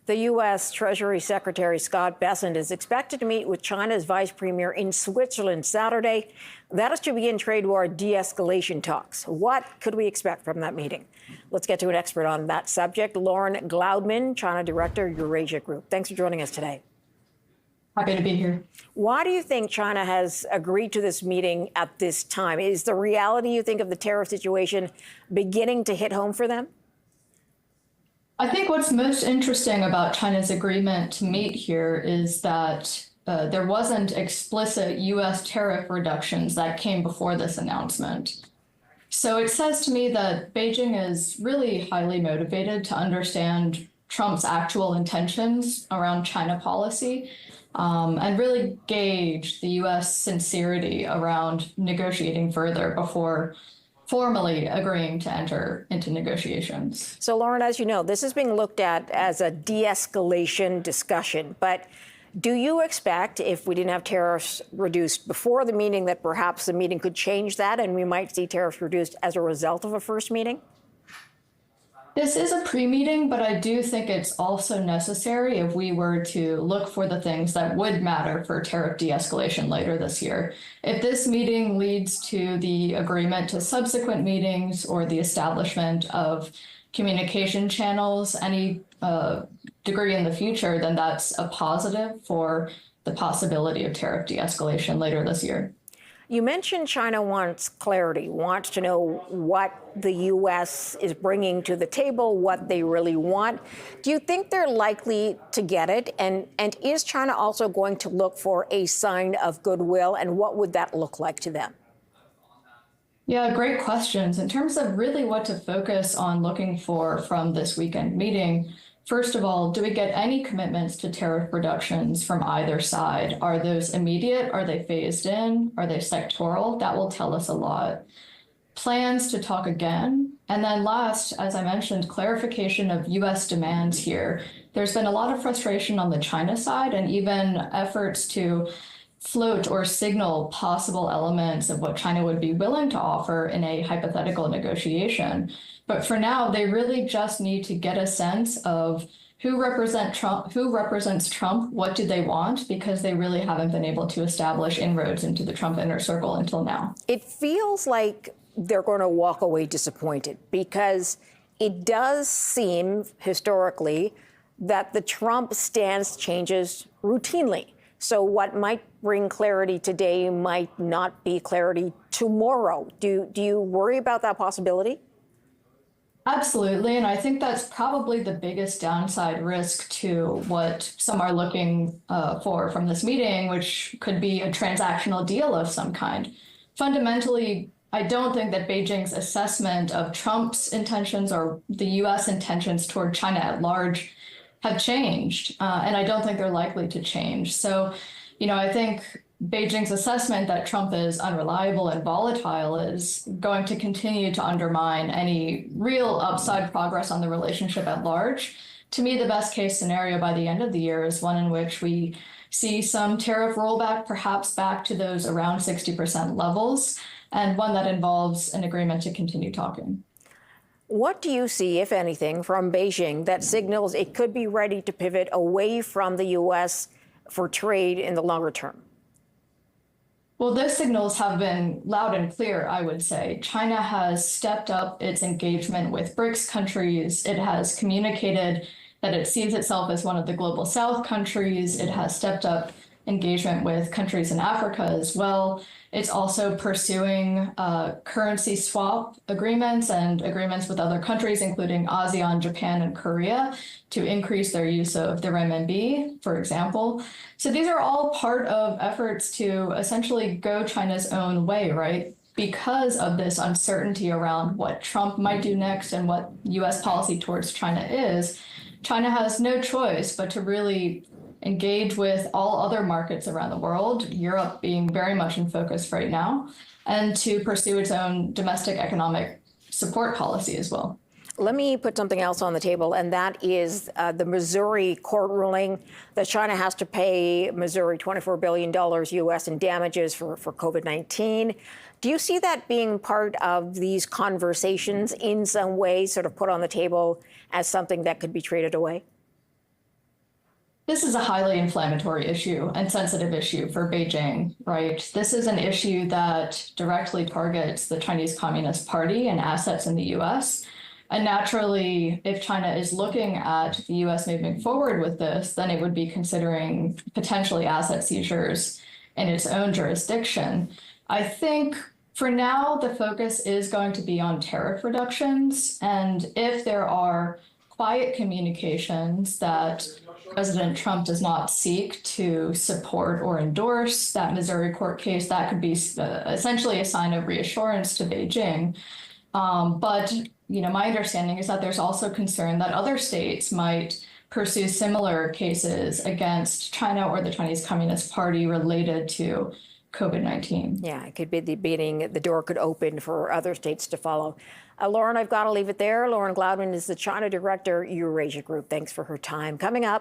The U.S. Treasury Secretary Scott Bessent is expected to meet with China's vice premier in Switzerland Saturday. That is to begin trade war de-escalation talks. What could we expect from that meeting? Let's get to an expert on that subject. Lauren Gloudeman, China Director, Eurasia Group. Thanks for joining us today. Happy to be here. Why do you think China has agreed to this meeting at this time? Is the reality, you think, of the tariff situation beginning to hit home for them? I think what's most interesting about China's agreement to meet here is that there wasn't explicit U.S. tariff reductions that came before this announcement. So it says to me that Beijing is really highly motivated to understand Trump's actual intentions around China policy and really gauge the U.S. sincerity around negotiating further before formally agreeing to enter into negotiations. So, Lauren, as you know, this is being looked at as a de-escalation discussion. But do you expect, if we didn't have tariffs reduced before the meeting, that perhaps the meeting could change that and we might see tariffs reduced as a result of a first meeting? This is a pre-meeting, but I do think it's also necessary if we were to look for the things that would matter for tariff de-escalation later this year. If this meeting leads to the agreement to subsequent meetings or the establishment of communication channels, any degree in the future, then that's a positive for the possibility of tariff de-escalation later this year. You mentioned China wants clarity, wants to know what the U.S. is bringing to the table, what they really want. Do you think they're likely to get it? And is China also going to look for a sign of goodwill? And what would that look like to them? Yeah, great questions. In terms of really what to focus on looking for from this weekend meeting, first of all, do we get any commitments to tariff reductions from either side? Are those immediate? Are they phased in? Are they sectoral? That will tell us a lot. Plans to talk again. And then last, as I mentioned, clarification of U.S. demands here. There's been a lot of frustration on the China side and even efforts to float or signal possible elements of what China would be willing to offer in a hypothetical negotiation. But for now, they really just need to get a sense of who represents Trump, what do they want, because they really haven't been able to establish inroads into the Trump inner circle until now. It feels like they're going to walk away disappointed because it does seem historically that the Trump stance changes routinely. So what might bring clarity today might not be clarity tomorrow. Do you worry about that possibility? Absolutely. And I think that's probably the biggest downside risk to what some are looking for from this meeting, which could be a transactional deal of some kind. Fundamentally, I don't think that Beijing's assessment of Trump's intentions or the U.S. intentions toward China at large have changed, and I don't think they're likely to change. So, I think Beijing's assessment that Trump is unreliable and volatile is going to continue to undermine any real upside progress on the relationship at large. To me, the best case scenario by the end of the year is one in which we see some tariff rollback, perhaps back to those around 60% levels, and one that involves an agreement to continue talking. What do you see, if anything, from Beijing that signals it could be ready to pivot away from the U.S. for trade in the longer term? Well, those signals have been loud and clear, I would say. China has stepped up its engagement with BRICS countries. It has communicated that it sees itself as one of the global South countries. It has stepped up engagement with countries in Africa as well. It's also pursuing currency swap agreements and agreements with other countries, including ASEAN, Japan, and Korea, to increase their use of the renminbi, for example. So these are all part of efforts to essentially go China's own way, right? Because of this uncertainty around what Trump might do next and what U.S. policy towards China is, China has no choice but to really engage with all other markets around the world, Europe being very much in focus right now, and to pursue its own domestic economic support policy as well. Let me put something else on the table, and that is the Missouri court ruling that China has to pay Missouri $24 billion U.S. in damages for COVID-19. Do you see that being part of these conversations in some way, sort of put on the table as something that could be traded away? This is a highly inflammatory issue and sensitive issue for Beijing, right? This is an issue that directly targets the Chinese Communist Party and assets in the US. And naturally, if China is looking at the US moving forward with this, then it would be considering potentially asset seizures in its own jurisdiction. I think for now, the focus is going to be on tariff reductions. And if there are quiet communications that President Trump does not seek to support or endorse that Missouri court case, that could be essentially a sign of reassurance to Beijing. But my understanding is that there's also concern that other states might pursue similar cases against China or the Chinese Communist Party related to COVID-19. Yeah, it could be the beginning, the door could open for other states to follow. Lauren, I've got to leave it there. Lauren Gloudeman is the China director, Eurasia Group. Thanks for her time. Coming up.